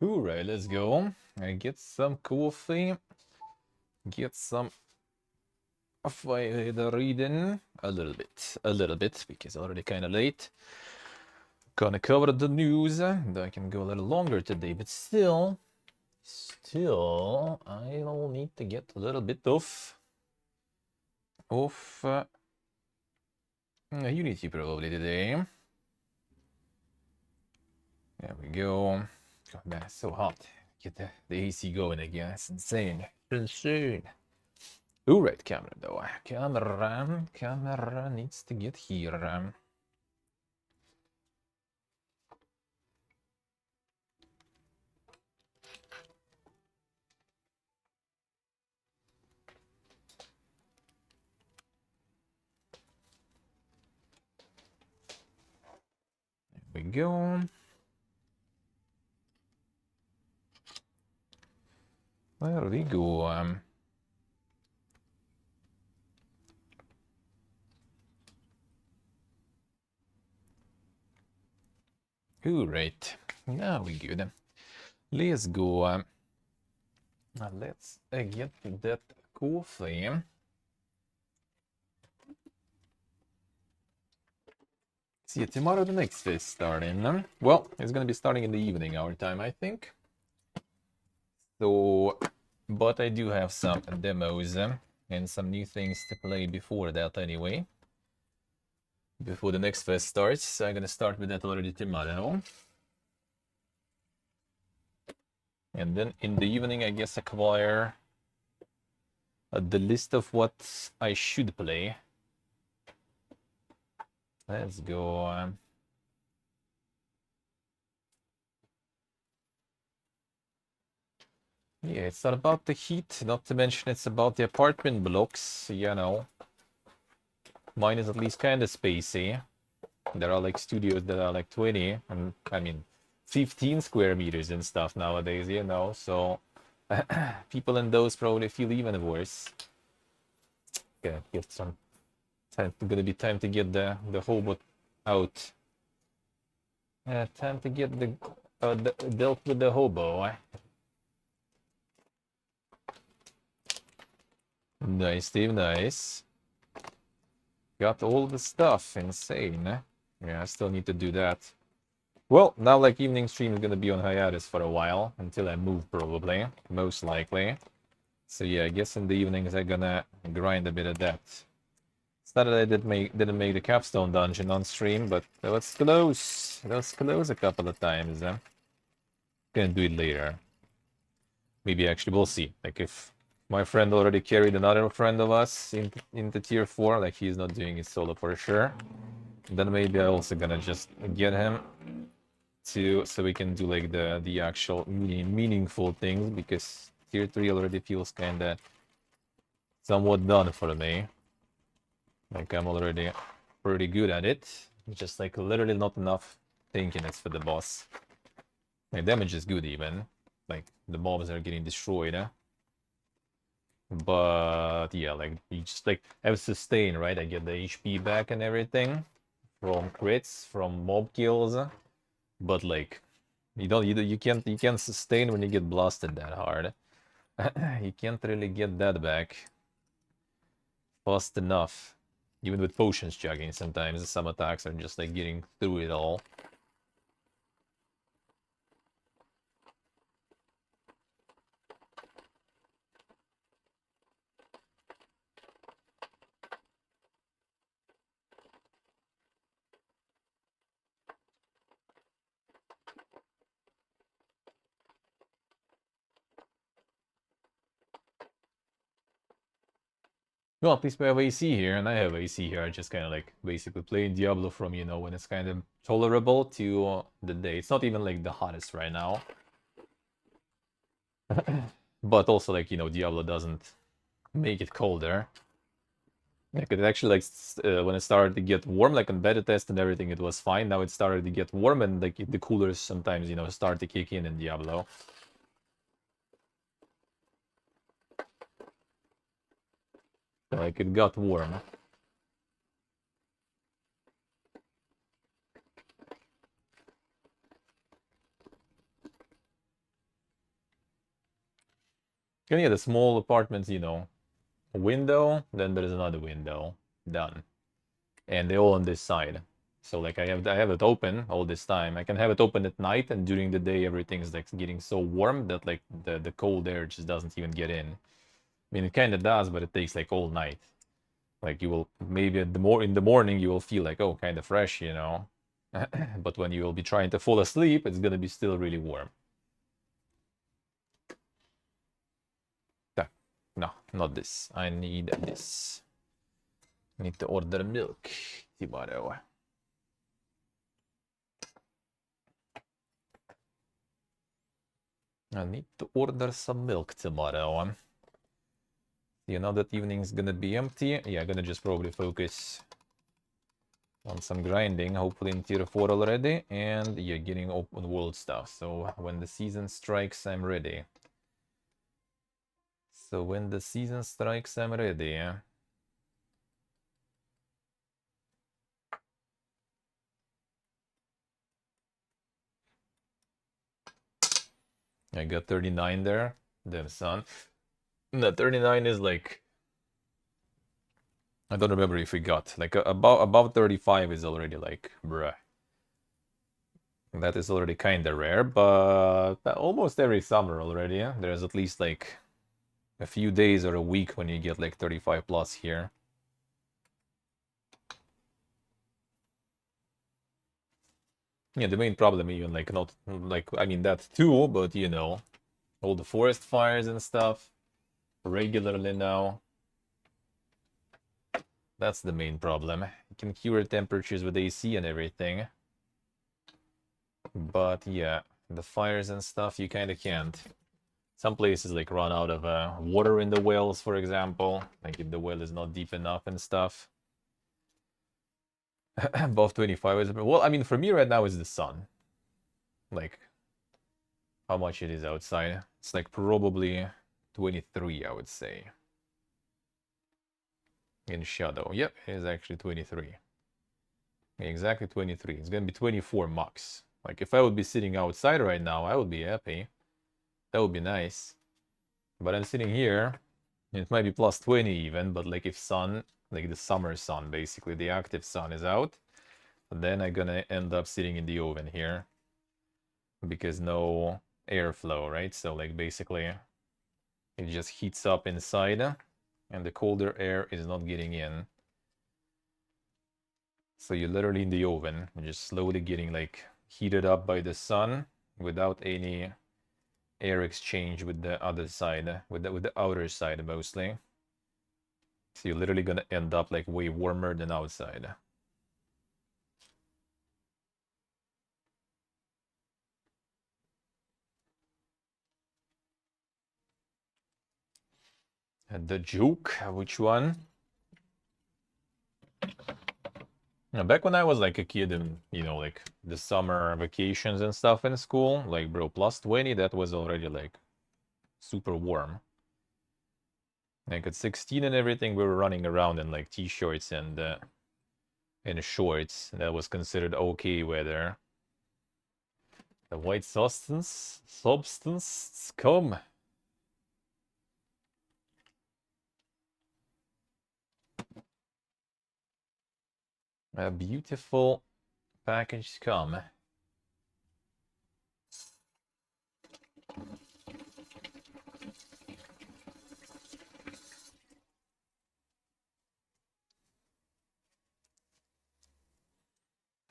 Alright, let's go. And get some coffee. Get some fire reading. A little bit, because already kind of late. Gonna cover the news. I can go a little longer today, but still, I'll need to get a little bit of Unity probably today. There we go. God, man, it's so hot. Get the AC going again. It's insane. Insane. Alright, camera though. Camera needs to get here. There we go. There we go. Alright, now we good. Let's go. Let's get that coffee. See, tomorrow the next is starting. Well, it's gonna be starting in the evening, our time, I think. So, but I do have some demos and some new things to play before that anyway. Before the next fest starts, so I'm gonna start with that already tomorrow. And then in the evening, I guess acquire the list of what I should play. Let's go. Yeah, it's not about the heat, not to mention it's about the apartment blocks, you know. Mine is at least kind of spacey. There are like studios that are like 20, and I mean 15 square meters and stuff nowadays, you know, so people in those probably feel even worse. Okay, get some time. Gonna be time to get the Hobot out. Time to get the dealt with the hobo. Nice, Steve. Nice. Got all the stuff. Insane. Yeah, I still need to do that. Well, now like evening stream is gonna be on hiatus for a while until I move, probably, most likely. So yeah, I guess in the evenings I'm gonna grind a bit of that. It's not that I didn't make the capstone dungeon on stream, but that was close. That was close a couple of times. Gonna do it later. Maybe actually we'll see. Like if my friend already carried another friend of us into tier 4, like he's not doing it solo for sure. Then maybe I'm also gonna just get him to so we can do like the actual meaningful things, because tier 3 already feels kinda somewhat done for me. Like I'm already pretty good at it. Just like literally not enough tankiness for the boss. My damage is good even. Like the mobs are getting destroyed. But yeah, like you just like have sustain, right? I get the HP back and everything from crits, from mob kills. But like you can't sustain when you get blasted that hard. You can't really get that back fast enough. Even with potions chugging, sometimes some attacks are just like getting through it all. Well, at least we have AC here, and I have AC here. I just kind of like basically playing Diablo from, you know, when it's kind of tolerable to the day. It's not even like the hottest right now. But also, like, you know, Diablo doesn't make it colder. Like, it actually, like, when it started to get warm, like on beta test and everything, it was fine. Now it started to get warm, and like the coolers sometimes, you know, start to kick in Diablo. Like, it got warm. And yeah, the small apartments, you know, a window, then there's another window, done, and they're all on this side. So like I have it open all this time. I can have it open at night, and during the day everything's like getting so warm that like the cold air just doesn't even get in. I mean, it kind of does, but it takes like all night. Like you will maybe in the morning you will feel like, oh, kind of fresh, you know. But when you will be trying to fall asleep, it's gonna be still really warm. No, not this. I need this. I need to order milk tomorrow. I need to order some milk tomorrow. You know that evening's gonna be empty. Yeah, I'm gonna just probably focus on some grinding, hopefully in tier 4 already, and yeah, getting open world stuff. So when the season strikes, I'm ready. So when the season strikes, I'm ready. I got 39 there. Damn son. No, 39 is like, I don't remember if we got like above 35 is already like bruh. That is already kind of rare, but almost every summer already, there's at least like a few days or a week when you get like 35 plus here. Yeah, the main problem even like not like, I mean that too, but you know, all the forest fires and stuff regularly now. That's the main problem. You can cure temperatures with AC and everything. But yeah, the fires and stuff you kind of can't. Some places like run out of water in the wells, for example. Like if the well is not deep enough and stuff. Above 25 is... Well, I mean, for me right now is the sun. Like, how much it is outside. It's like probably 23, I would say. In shadow. Yep, it is actually 23. Exactly 23. It's gonna be 24 max. Like, if I would be sitting outside right now, I would be happy. That would be nice. But I'm sitting here. It might be plus 20 even, but like if sun, like the summer sun, basically, the active sun is out, then I'm gonna end up sitting in the oven here. Because no airflow, right? So like basically it just heats up inside and the colder air is not getting in. So you're literally in the oven, you're just slowly getting like heated up by the sun without any air exchange with the other side, with the outer side mostly. So you're literally gonna end up like way warmer than outside. And the joke, which one? Back when I was like a kid and, you know, like the summer vacations and stuff in school, like, bro, plus 20, that was already like super warm. Like at 16 and everything, we were running around in like t-shirts and in shorts. That was considered okay weather. The white substance, come. A beautiful package come.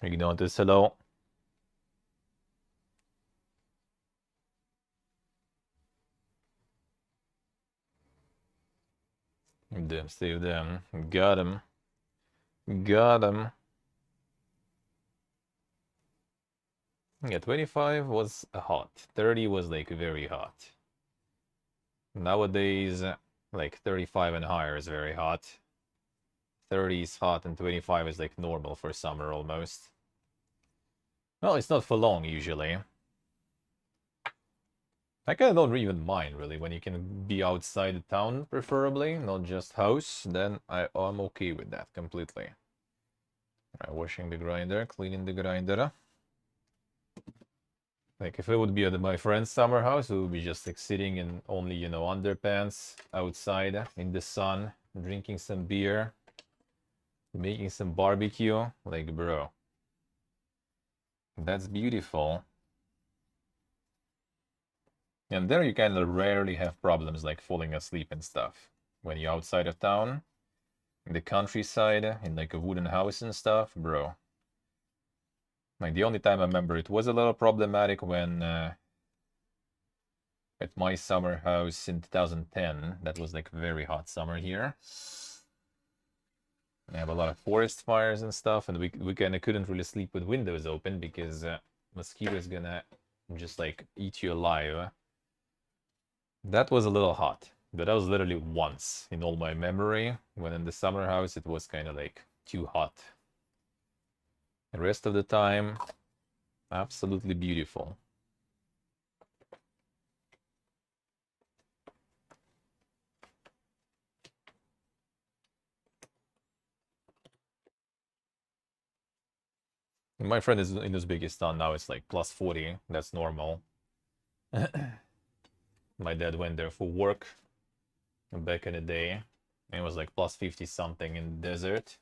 Ignore this hello. Damn, save them. Got him. Got him. Yeah, 25 was hot. 30 was like very hot. Nowadays, like 35 and higher is very hot. 30 is hot and 25 is like normal for summer almost. Well, it's not for long usually. I kind of don't even mind really when you can be outside the town, preferably, not just house. Then I'm okay with that completely. Washing the grinder, cleaning the grinder. Like if it would be at my friend's summer house, we would be just like sitting in only, you know, underpants outside in the sun, drinking some beer, making some barbecue. Like, bro, that's beautiful. And there you kind of rarely have problems like falling asleep and stuff. When you're outside of town, in the countryside, in like a wooden house and stuff, bro. Like the only time I remember it was a little problematic when at my summer house in 2010, that was like very hot summer here. I have a lot of forest fires and stuff, and we kind of couldn't really sleep with windows open because mosquitoes gonna just like eat you alive. That was a little hot, but that was literally once in all my memory. When in the summer house, it was kind of like too hot. The rest of the time, absolutely beautiful. My friend is in Uzbekistan now. It's like plus 40. That's normal. My dad went there for work back in the day. And it was like plus 50 something in the desert.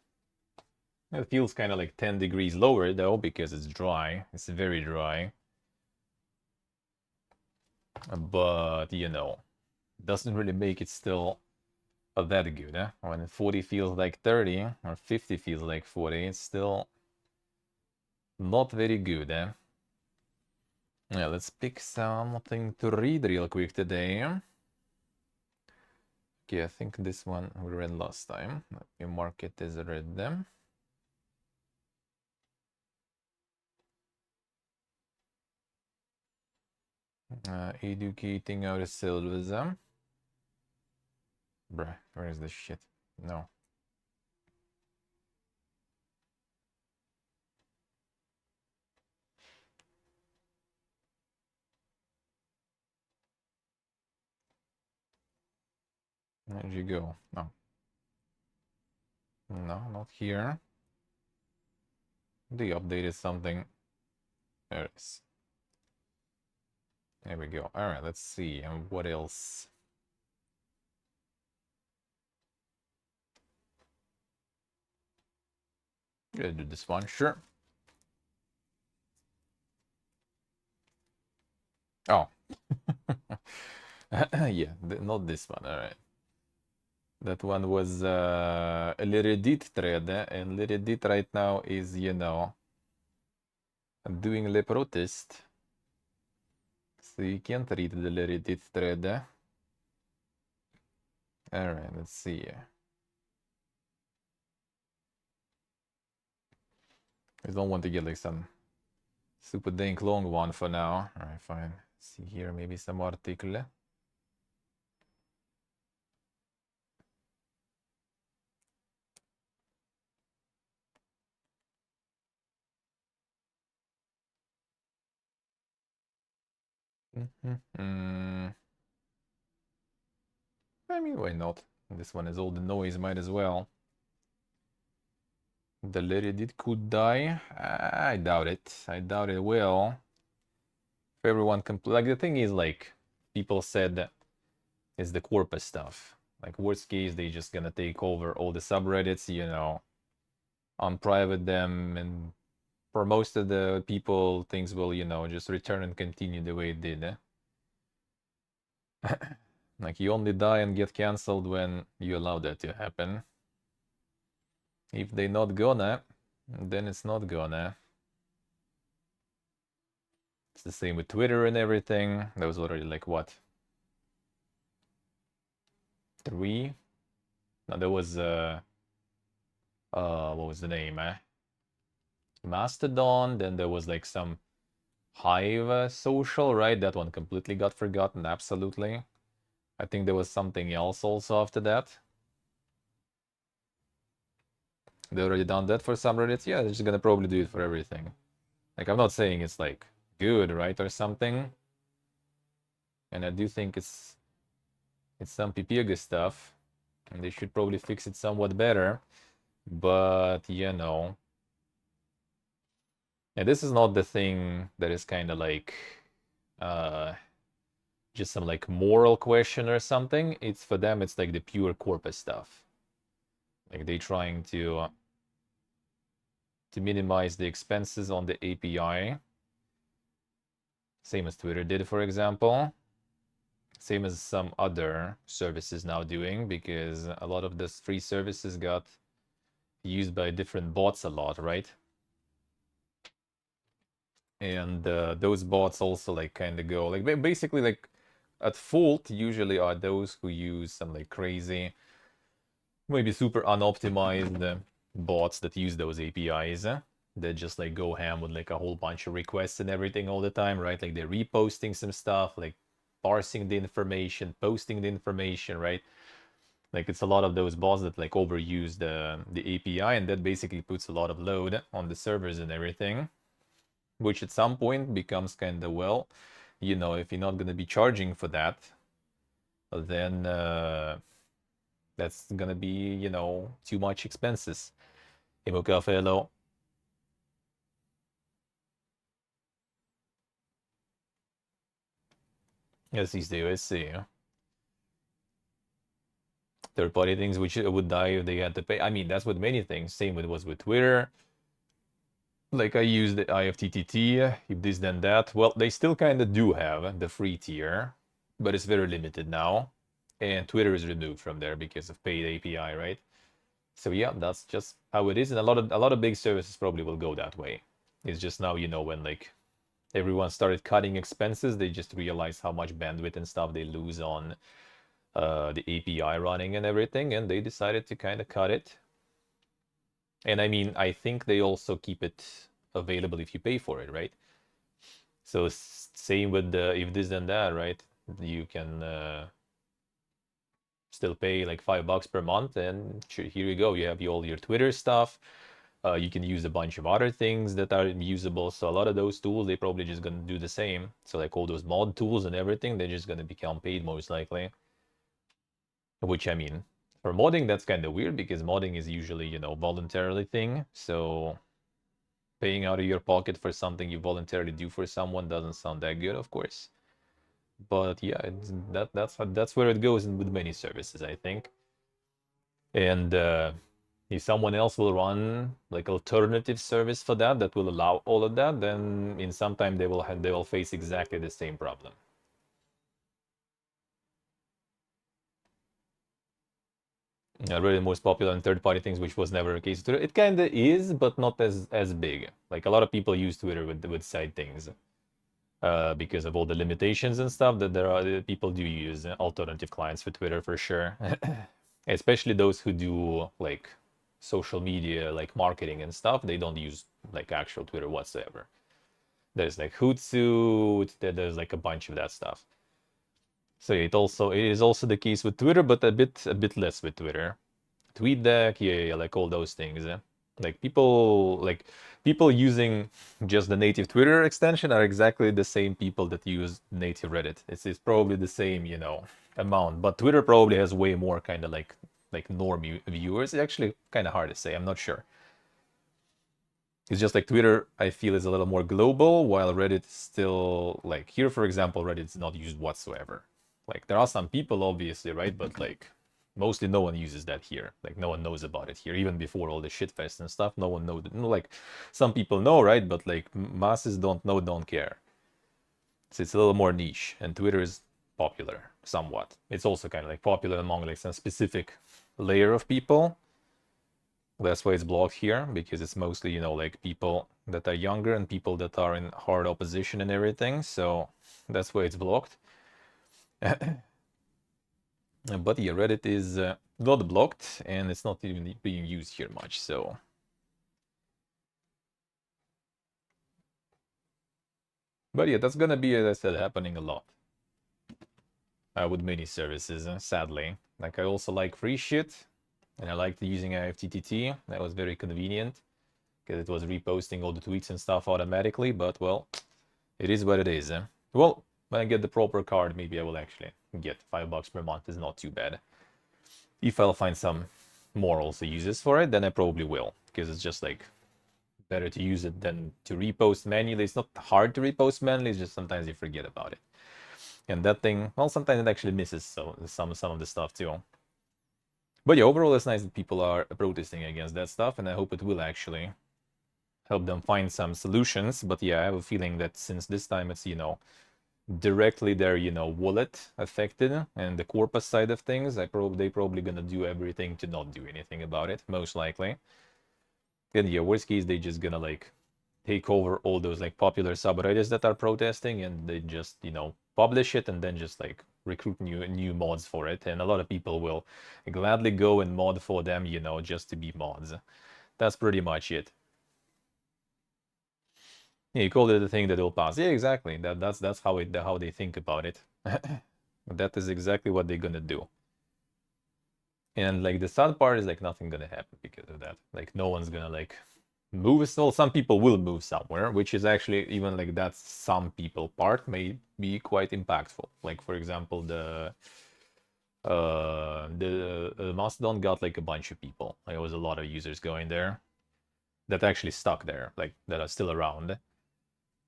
It feels kind of like 10 degrees lower though because it's dry. It's very dry. But, you know, doesn't really make it still that good. Eh? When 40 feels like 30 or 50 feels like 40, it's still not very good. Eh? Yeah, let's pick something to read real quick today. Okay, I think this one we read last time. Let me mark it as read them. Educating ourselves. Bruh, where is this shit? No. Where'd you go? No. No, not here. They updated something. There it is. There we go. Alright, let's see. And what else? Gonna do this one, sure. Oh. Yeah, not this one. Alright. That one was a Reddit thread, and Reddit right now is, you know, doing the protest. So you can't read the Reddit thread. Alright, let's see. I don't want to get like some super dank long one for now. Alright, fine. See here, maybe some article. I mean, why not? This one is all the noise, might as well. The Reddit could die. I doubt it. I doubt it will. If everyone like the thing is like people said is the corpus stuff. Like worst case, they just gonna take over all the subreddits, you know, unprivate them, and for most of the people, things will, you know, just return and continue the way it did. Eh? Like you only die and get cancelled when you allow that to happen. If they not gonna, then it's not gonna. It's the same with Twitter and everything. That was already like what? 3? No, there was what was the name? Mastodon. Then there was like some Hive social, right? That one completely got forgotten. Absolutely. I think there was something else also after that. They already done that for subreddits. Yeah, they're just gonna probably do it for everything. Like I'm not saying it's like good, right, or something. And I do think it's some PPG stuff, and they should probably fix it somewhat better. But you know, yeah, this is not the thing that is kind of like just some like moral question or something, it's for them, it's like the pure corpus stuff. Like they trying to minimize the expenses on the API. Same as Twitter did, for example. Same as some other services now doing, because a lot of this free services got used by different bots a lot, right? And those bots also like kind of go like basically like at fault usually are those who use some like crazy, maybe super unoptimized bots that use those APIs that just like go ham with like a whole bunch of requests and everything all the time, right? Like they're reposting some stuff, like parsing the information, posting the information, right? Like it's a lot of those bots that like overuse the API, and that basically puts a lot of load on the servers and everything, which at some point becomes kind of, well, you know, if you're not going to be charging for that, then that's going to be, you know, too much expenses. Imoka, hello. Yes, these days, I see. Third-party things which would die if they had to pay. I mean, that's with many things. Same with was with Twitter. Like I use the IFTTT, if this then that. Well, they still kind of do have the free tier, but it's very limited now. And Twitter is removed from there because of paid API, right? So yeah, that's just how it is, and a lot of big services probably will go that way. It's just now, you know, when like everyone started cutting expenses, they just realized how much bandwidth and stuff they lose on the API running and everything, and they decided to kind of cut it. And I mean, I think they also keep it available if you pay for it, right? So same with the if this then that, right? You can still pay like $5 per month, and here you go. You have all your Twitter stuff. You can use a bunch of other things that are usable. So a lot of those tools, they probably just gonna do the same. So like all those mod tools and everything, they're just gonna become paid most likely. Which I mean, for modding, that's kind of weird because modding is usually, you know, voluntarily thing. So paying out of your pocket for something you voluntarily do for someone doesn't sound that good, of course. But yeah, that's where it goes with many services, I think. And if someone else will run like alternative service for that will allow all of that, then in some time they will face exactly the same problem. Really, the most popular and third-party things, which was never the case with Twitter. It kind of is, but not as big. Like a lot of people use Twitter with side things, because of all the limitations and stuff. That there are people do use alternative clients for Twitter for sure, especially those who do like social media, like marketing and stuff. They don't use like actual Twitter whatsoever. There's like Hootsuite. There's like a bunch of that stuff. So it is also the case with Twitter, but a bit less with Twitter. TweetDeck, yeah, like all those things. Like people using just the native Twitter extension are exactly the same people that use native Reddit. It's probably the same, you know, amount, but Twitter probably has way more kind of like norm viewers. It's actually kind of hard to say. I'm not sure. It's just like Twitter, I feel, is a little more global, while Reddit is still like here, for example, Reddit's not used whatsoever. Like there are some people, obviously, right? But like mostly no one uses that here. Like no one knows about it here, even before all the shitfest and stuff. No one knows. Like some people know, right? But like masses don't know, don't care. So it's a little more niche, and Twitter is popular somewhat. It's also kind of like popular among like some specific layer of people. That's why it's blocked here, because it's mostly, you know, like people that are younger and people that are in hard opposition and everything. So that's why it's blocked. But yeah, Reddit is not blocked, and it's not even being used here much. So but yeah, that's gonna be, as I said, happening a lot with many services, sadly. Like I also like free shit, and I liked using IFTTT. That was very convenient because it was reposting all the tweets and stuff automatically. But well, it is what it is. Well, when I get the proper card, maybe I will actually get $5 per month. Is not too bad. If I'll find some more also uses for it, then I probably will, because it's just like better to use it than to repost manually. It's not hard to repost manually, it's just sometimes you forget about it. And that thing, well, sometimes it actually misses some of the stuff too. But yeah, overall it's nice that people are protesting against that stuff, and I hope it will actually help them find some solutions. But yeah, I have a feeling that since this time it's, directly their, wallet affected and the corpus side of things, they probably gonna do everything to not do anything about it, most likely. And yeah, worst case, they just gonna like take over all those like popular subreddits that are protesting, and they just, publish it and then just like recruit new mods for it. And a lot of people will gladly go and mod for them, just to be mods. That's pretty much it. Yeah, you called it a thing that will pass. Yeah, exactly. That's how they think about it. That is exactly what they're gonna do. And like the sad part is like nothing gonna happen because of that. Like no one's gonna like move. Well, some people will move somewhere, which is actually even like that's some people part may be quite impactful. Like for example, the Mastodon got like a bunch of people. Like, there was a lot of users going there that actually stuck there, like that are still around.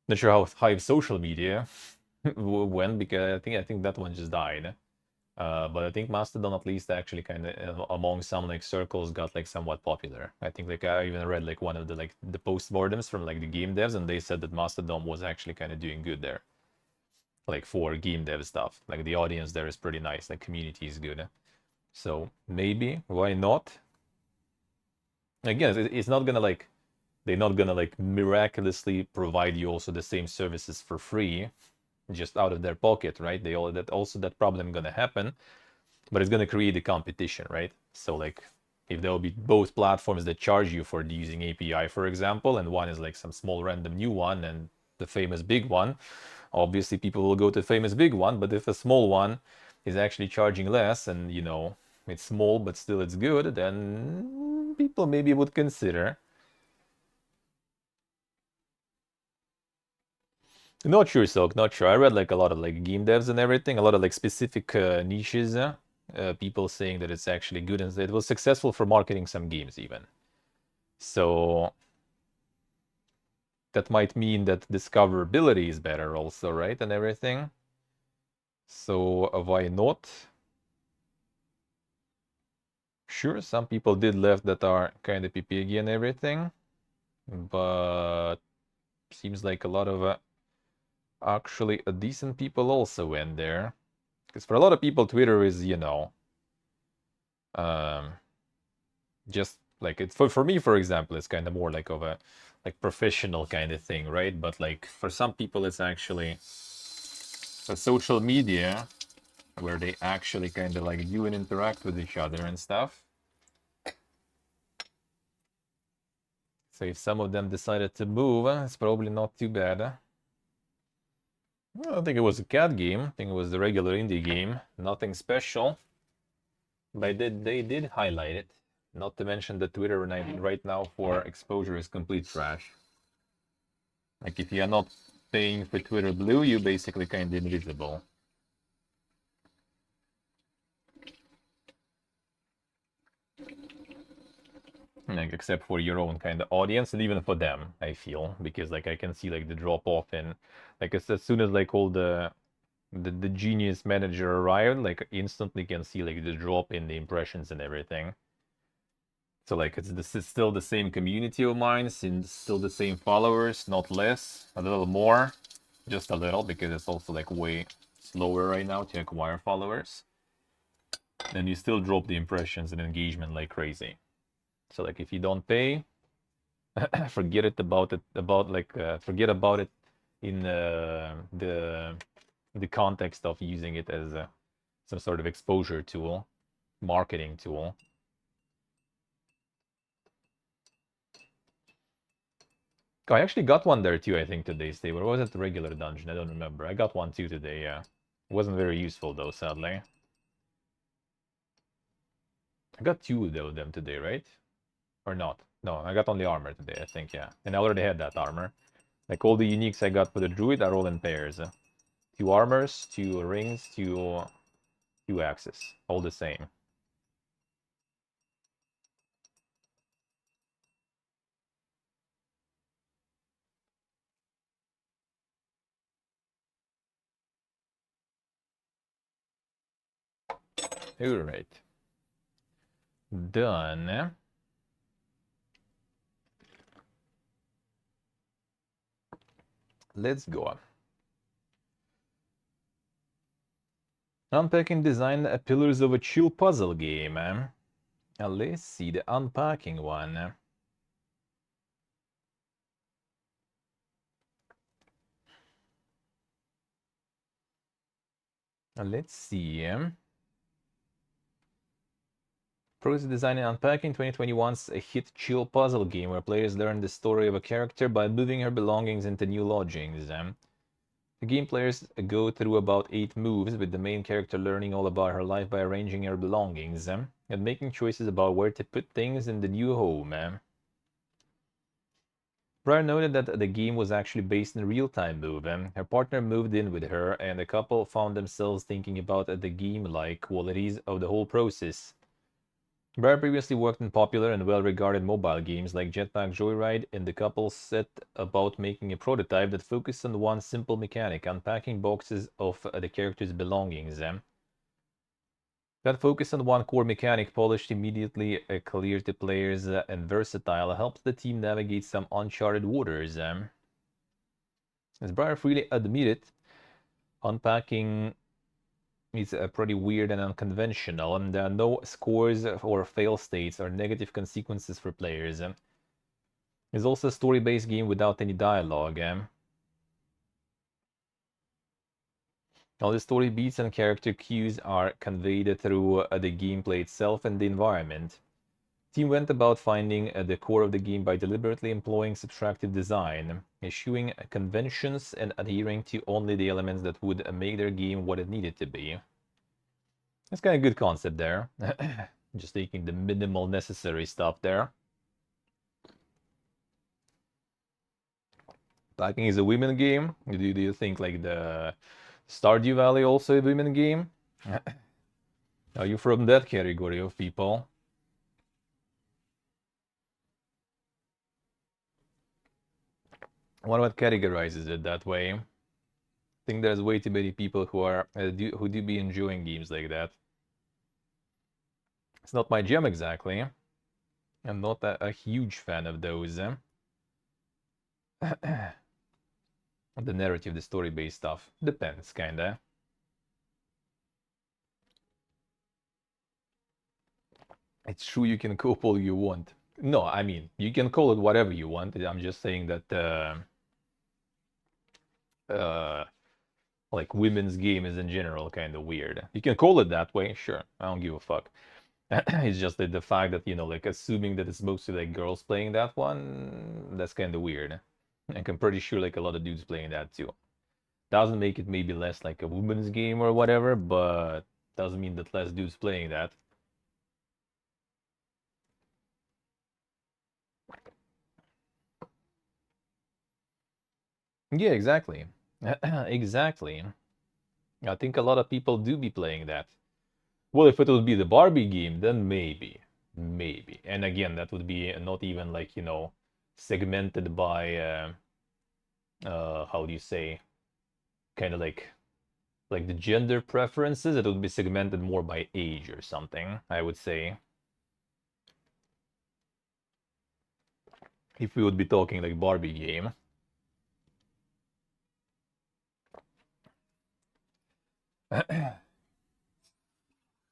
Not sure how Hive social media went, because I think that one just died. But I think Mastodon at least actually kind of among some like circles got like somewhat popular. I think like I even read like one of the postmortems from like the game devs, and they said that Mastodon was actually kind of doing good there. Like for game dev stuff. Like the audience there is pretty nice, like community is good. So maybe, why not? Again, it's not gonna like they're not gonna like miraculously provide you also the same services for free just out of their pocket, right? That problem gonna happen, but it's gonna create a competition, right? So like if there will be both platforms that charge you for using API, for example, and one is like some small random new one and the famous big one, obviously people will go to the famous big one. But if a small one is actually charging less and it's small but still it's good, then people maybe would consider. Not sure, Silk, not sure. I read like a lot of like game devs and everything, a lot of like specific niches, people saying that it's actually good and it was successful for marketing some games even. So that might mean that discoverability is better also, right? And everything. So why not? Sure, some people did left that are kind of PPG and everything, but seems like a lot of actually decent people also went there. Because for a lot of people, Twitter is, um, just like it's for me, for example, it's kind of more like of a like professional kind of thing, right? But like for some people, it's actually a social media where they actually kind of like do and interact with each other and stuff. So if some of them decided to move, it's probably not too bad. I don't think it was a cat game. I think it was the regular indie game. Nothing special. But they did highlight it. Not to mention that Twitter right now for exposure is complete trash. Like if you are not paying for Twitter Blue, you basically kind of invisible. Like except for your own kind of audience, and even for them, I feel, because like I can see like the drop off in, like as soon as like all the genius manager arrived, like instantly can see like the drop in the impressions and everything. So like it's still the same community of mine, still the same followers, not less, a little more, just a little, because it's also like way slower right now to acquire followers. And you still drop the impressions and engagement like crazy. So like if you don't pay, forget it forget about it in the context of using it as some sort of exposure tool, marketing tool. Oh, I actually got one there too, I think, today, Steve. Or was it the regular dungeon? I don't remember. I got one too today, yeah. It wasn't very useful though, sadly. I got two of them today, right? Or not? No, I got only armor today, I think, yeah. And I already had that armor. Like all the uniques I got for the druid are all in pairs. Two armors, two rings, two axes. All the same. Alright. Done. Let's go. Unpacking design pillars of a chill puzzle game. Let's see the unpacking one. Let's see. Progress Design and Unpacking 2021's a hit chill puzzle game where players learn the story of a character by moving her belongings into new lodgings. The game players go through about 8 moves, with the main character learning all about her life by arranging her belongings and making choices about where to put things in the new home. Briar noted that the game was actually based in real-time move. Her partner moved in with her, and the couple found themselves thinking about the game-like qualities of the whole process. Briar previously worked in popular and well-regarded mobile games like Jetpack Joyride, and the couple set about making a prototype that focused on one simple mechanic: unpacking boxes of the character's belongings. That focus on one core mechanic, polished immediately, clear to players, and versatile, helps the team navigate some uncharted waters. As Briar freely admitted, unpacking is pretty weird and unconventional, and there are no scores or fail states or negative consequences for players. It's also a story-based game without any dialogue. All the story beats and character cues are conveyed through the gameplay itself and the environment. The team went about finding the core of the game by deliberately employing subtractive design, eschewing conventions and adhering to only the elements that would make their game what it needed to be. That's kind of a good concept there. Just taking the minimal necessary stuff there. Packing is a women game. Do you think like the Stardew Valley also a women game? Are you from that category of people? What categorizes it that way? I think there's way too many people who are who do be enjoying games like that. It's not my jam exactly. I'm not a huge fan of those. The narrative, the story-based stuff. Depends, kinda. It's true you can call all you want. No, I mean, you can call it whatever you want. I'm just saying that like women's game is in general kind of weird. You can call it that way, sure. I don't give a fuck. It's just that the fact that, you know, like assuming that it's mostly like girls playing that one, that's kind of weird. Like I'm pretty sure like a lot of dudes playing that too. Doesn't make it maybe less like a women's game or whatever, but doesn't mean that less dudes playing that. Yeah, exactly. Exactly. I think a lot of people do be playing that. Well, if it would be the Barbie game, then maybe. Maybe. And again, that would be not even like, you know, segmented by, how do you say, kind of like the gender preferences. It would be segmented more by age or something, I would say. If we would be talking like Barbie game. A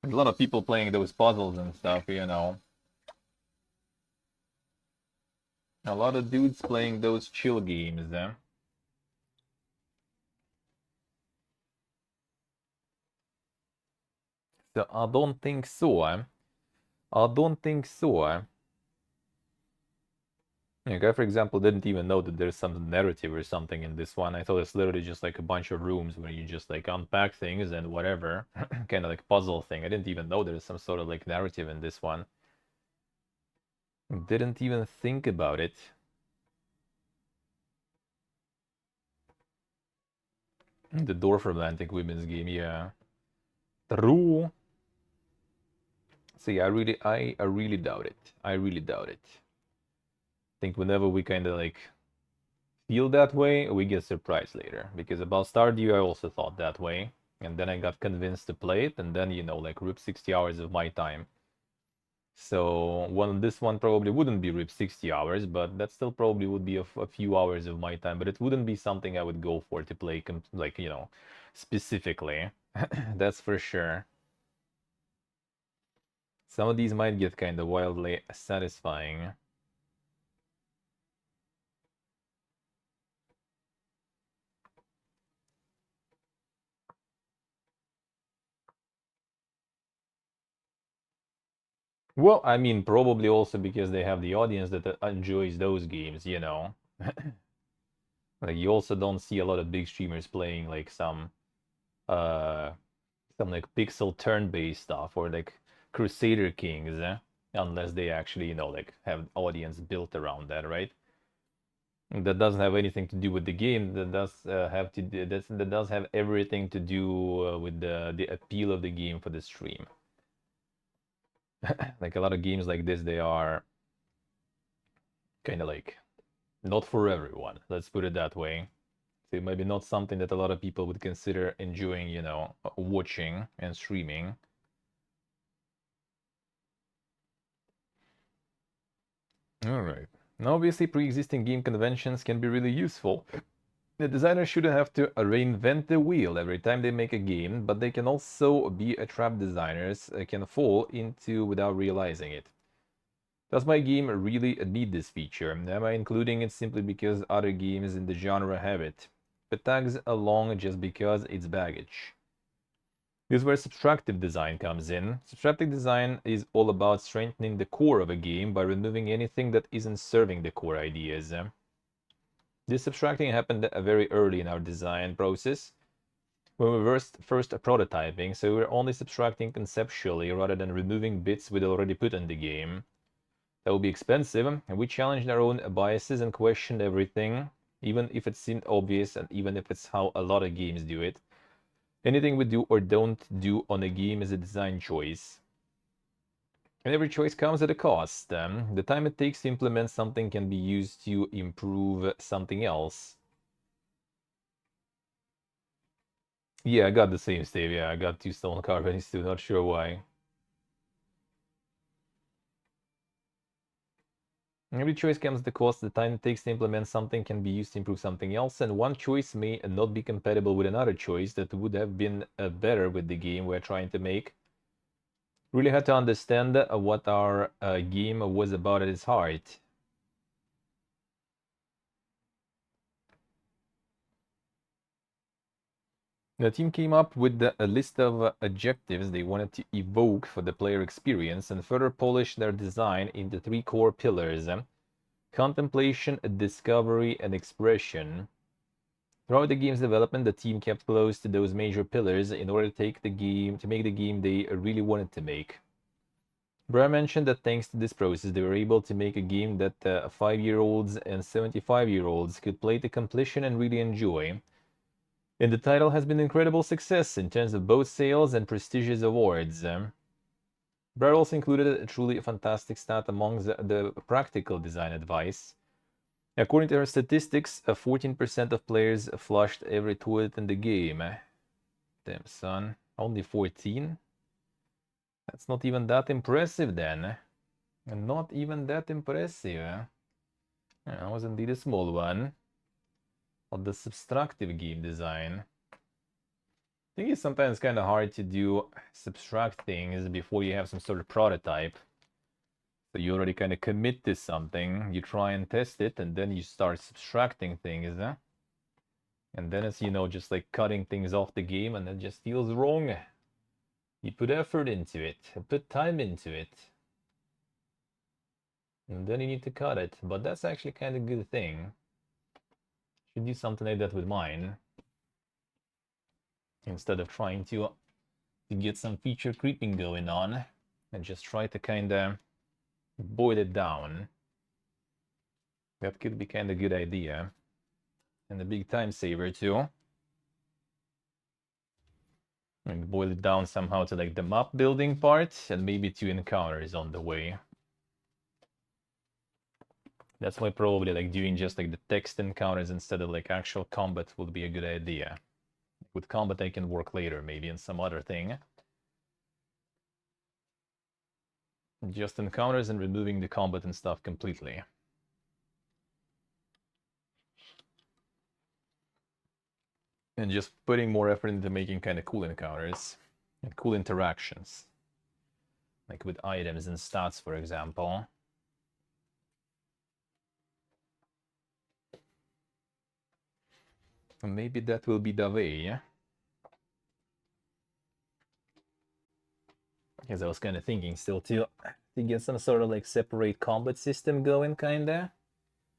lot of people playing those puzzles and stuff, you know. A lot of dudes playing those chill games, eh? So I don't think so. I don't think so. Yeah, guy, for example, didn't even know that there's some narrative or something in this one. I thought it's literally just like a bunch of rooms where you just like unpack things and whatever, kind of like puzzle thing. I didn't even know there's some sort of like narrative in this one. Didn't even think about it. The Dwarf Romantic women's game, yeah. True. See, I really doubt it. I really doubt it. I think whenever we kind of like feel that way, we get surprised later. Because about Stardew, I also thought that way. and then I got convinced to play it, and then, you know, like rip 60 hours of my time. So this one probably wouldn't be rip 60 hours, but that still probably would be a few hours of my time, but it wouldn't be something I would go for to play, like, you know, specifically. That's for sure. Some of these might get kind of wildly satisfying. Well, I mean, probably also because they have the audience that enjoys those games, you know. Like, you also don't see a lot of big streamers playing like uh some like pixel turn-based stuff or like Crusader Kings, unless they actually, you know, like have audience built around that, right? That doesn't have anything to do with the game. That does have to do, that does have everything to do with the appeal of the game for the stream. Like a lot of games like this, they are kind of like not for everyone. Let's put it that way. So it might be not something that a lot of people would consider enjoying, you know, watching and streaming. All right. Now, obviously, pre-existing game conventions can be really useful. The designer shouldn't have to reinvent the wheel every time they make a game, but they can also be a trap designers can fall into without realizing it. Does my game really need this feature? Am I including it simply because other games in the genre have it? It tags along just because it's baggage. This is where subtractive design comes in. Subtractive design is all about strengthening the core of a game by removing anything that isn't serving the core ideas. This subtracting happened very early in our design process when we were first prototyping, so we were only subtracting conceptually rather than removing bits we'd already put in the game. That would be expensive, and we challenged our own biases and questioned everything, even if it seemed obvious and even if it's how a lot of games do it. Anything we do or don't do on a game is a design choice. And every choice comes at a cost. The time it takes to implement something can be used to improve something else. Yeah, I got the same Stave. Yeah, I got 2 stone carvings too, not sure why. Every choice comes at a cost. The time it takes to implement something can be used to improve something else, and one choice may not be compatible with another choice that would have been better with the game we're trying to make. Really had to understand what our game was about at its heart. The team came up with a list of adjectives they wanted to evoke for the player experience and further polished their design into 3 core pillars: contemplation, discovery, and expression. Throughout the game's development, the team kept close to those major pillars in order to make the game they really wanted to make. Brer mentioned that thanks to this process, they were able to make a game that 5-year-olds and 75-year-olds could play to completion and really enjoy. And the title has been an incredible success in terms of both sales and prestigious awards. Brer also included a truly fantastic stat amongst the practical design advice. According to her statistics, 14% of players flushed every toilet in the game. Damn, son. Only 14? That's not even that impressive then. And not even that impressive. Yeah, that was indeed a small one. Of the subtractive game design. I think it's sometimes kind of hard to do subtract things before you have some sort of prototype. So you already kind of commit to something, you try and test it, and then you start subtracting things. And then it's, you know, just like cutting things off the game, and it just feels wrong. You put effort into it, put time into it. And then you need to cut it. But that's actually kind of a good thing. Should do something like that with mine. Instead of trying to get some feature creeping going on, and just try to kind of boil it down. That could be kind of good idea. And a big time saver too. And boil it down somehow to like the map building part and maybe 2 encounters on the way. That's why probably like doing just like the text encounters instead of like actual combat would be a good idea. with combat they can work later, maybe in some other thing. Just encounters and removing the combat and stuff completely. And just putting more effort into making kind of cool encounters and cool interactions. Like with items and stats, for example. Maybe that will be the way. Because I was kind of thinking still to get some sort of like separate combat system going, kinda.